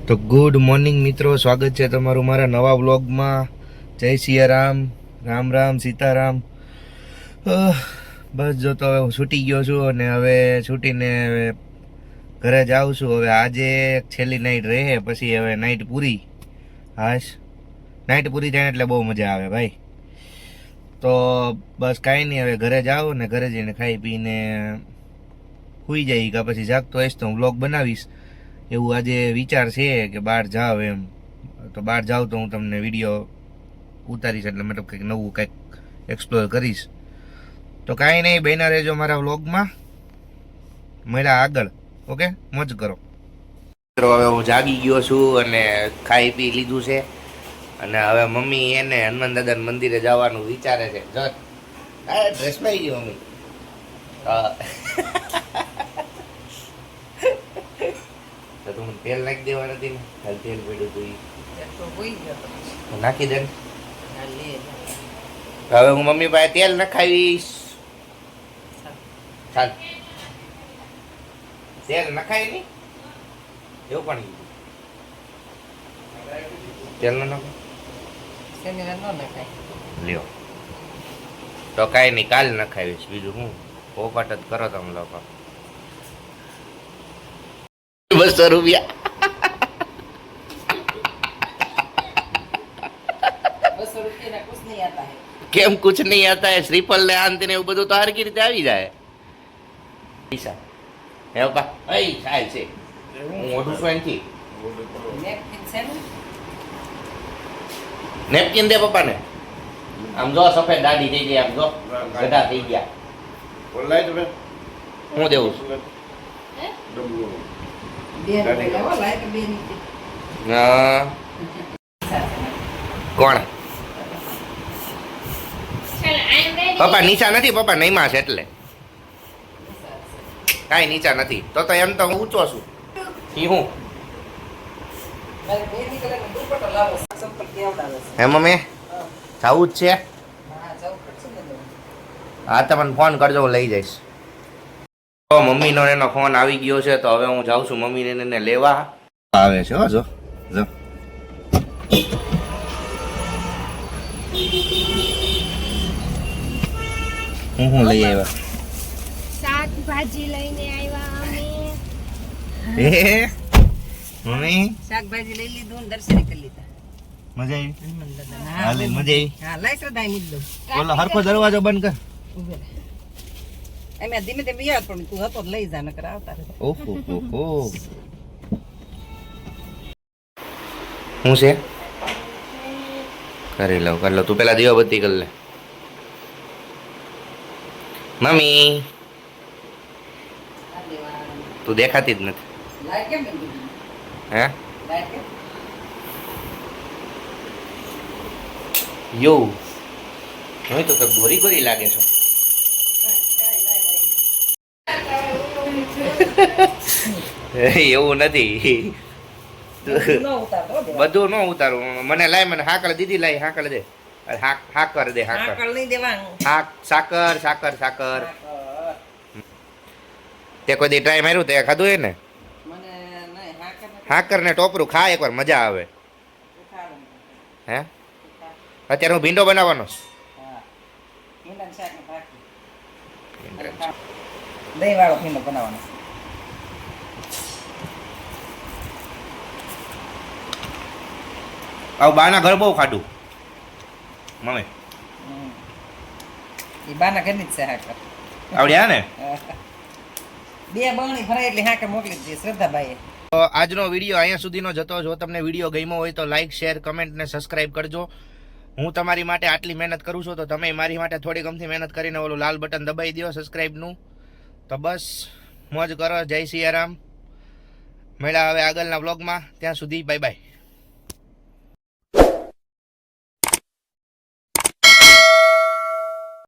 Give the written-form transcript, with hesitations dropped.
તો good morning મિત્રો, સ્વાગત છે તમારું મારા નવા વ્લોગમાં. જય સિયારામ, રામ રામ, સીતારામ. બસ જો તો હવે હું છૂટી ગયો છું અને હવે છૂટીને હવે ઘરે જાઉં છું. હવે આજે છેલ્લી નાઈટ રહે, પછી હવે નાઈટ પૂરી. હાશ, નાઈટ પૂરી થાય એટલે બહુ મજા આવે ભાઈ. તો બસ કાંઈ નહીં, હવે ઘરે જાઉં ને ઘરે જઈને ખાઈ પીને સૂઈ જાય કે પછી જાગતો હઈશ તો હું વ્લોગ બનાવીશ. એવું આજે વિચાર છે કે બહાર જાવ એમ. તો બહાર જાવ તો હું તમને વિડીયો ઉતારીશ, એટલે મતલબ કંઈક નવું કંઈક એક્સપ્લોર કરીશ. તો કાંઈ નહીં, બન્યા રહેજો મારા વ્લોગમાં. મળ્યા આગળ. ઓકે, મોજ કરો મિત્રો. હવે હું જાગી ગયો છું અને ખાઈ પી લીધું છે અને હવે મમ્મી એને હનુમાન દાદાના મંદિરે જવાનું વિચારે છે. જો ડ્રેસમાં આવી ગયો મમ્મી. હા તો તું તેલ નાખી દેવા નથી ને? હાલ તેલ પડ્યું તું નાખી દે. હવે હું મમ્મી પાસે તેલ નખાવીશ. ચાલ, તેલ નખાય નહીં એવું પણ તેલ ન નાખો લ્યો. તો કાંઈ નહીં, કાલ નખાવીશ. બીજું હું પોપટ જ કરો તમે લોકો. 200 રૂપિયા કેમ कुछ नहीं आता है? શ્રીફળ ને આંત ને એવું બધું તો હરકી રીતે આવી જાય. પૈસા હે પપ્પા? અઈ ચાલ છે, હું ઓઢું છું એનથી. નેપકિન દે પપ્પાને. આમ જો સફેદ દાઢી થઈ ગઈ, આમ જો ગઢા થઈ ગયા. હું દેવું છું. કોણ? પપ્પા નીચા નથી, પપ્પા નઈમાં છે એટલે. કાંઈ નીચા નથી. તો એમ તો હું ઊંચો છું. ઈ હું હે મમ્મી જવું જ છે? હા, તમને ફોન કરજો, હું લઈ જઈશ. તો મમ્મીનો એનો ફોન આવી ગયો છે, તો હવે હું જાઉં છું મમ્મીને એને લેવા. આવે છે હો, જો જો હું લઈ આવ્યા. શાકભાજી લઈને આવ્યા અમે. મમ્મી શાકભાજી લઈ લીધું ને દર્શન કરી લીધા. મજા આવી? મજા આવી. હા, લાઈ સદાય મુદ્દો. ઓલો હરખો દરવાજો બંધ કર. અમે ધીમે ધીમે યાદ પણ તું હતો લઈ જા, નકર આવતા રહે. ઓહો હો. હું છે? કરી લઉં. તું પેલા દીવાબત્તી કરી લે. મમ્મી તું દેખાતી જ નથી. લાઈટ કેમ બંધ? હે લાઈટ કેમ? યો નહીં તો ગોરી ગોરી લાગે છે. એવું નથી, બધું ન ઉતારું. મને લાય, મને હાકળ દીદી લાય, હાકળ દે. હાકર દે, હાકર નહીં દેવાનું. સાકર સાકર સાકર. તે કોઈ દી ટ્રાય માર્યું તે ખાધું હે ને? મને નહીં હાકર ને ટોપરું ખા એકવાર, મજા આવે. હે અત્યારે હું ભીંડો બનાવવાનો છું. દહીં વાળો ભીંડો બનાવવાનો. આવું બાના ઘર બહુ ખાધું મમ્મી. એ બાના ઘરની જ છે હાકર. આવડ્યા ને? બે બરણી ભરાય એટલે હાકર મોકલી દઈએ શ્રદ્ધાબાઈએ. તો આજનો વિડીયો અહીંયા સુધીનો જતો. જો તમને વિડીયો ગમ્યો હોય તો લાઈક, શેર, કમેન્ટ ને સબસ્ક્રાઈબ કરજો. હું તમારી માટે આટલી મહેનત કરું છું, તો તમે મારી માટે થોડી ગમથી મહેનત કરીને ઓલું લાલ બટન દબાવી દો સબસ્ક્રાઈબનું. તો બસ મોજ કરો. જય સિયારામ. મળ્યા હવે આગળના વ્લોગમાં. ત્યાં સુધી બાય બાય.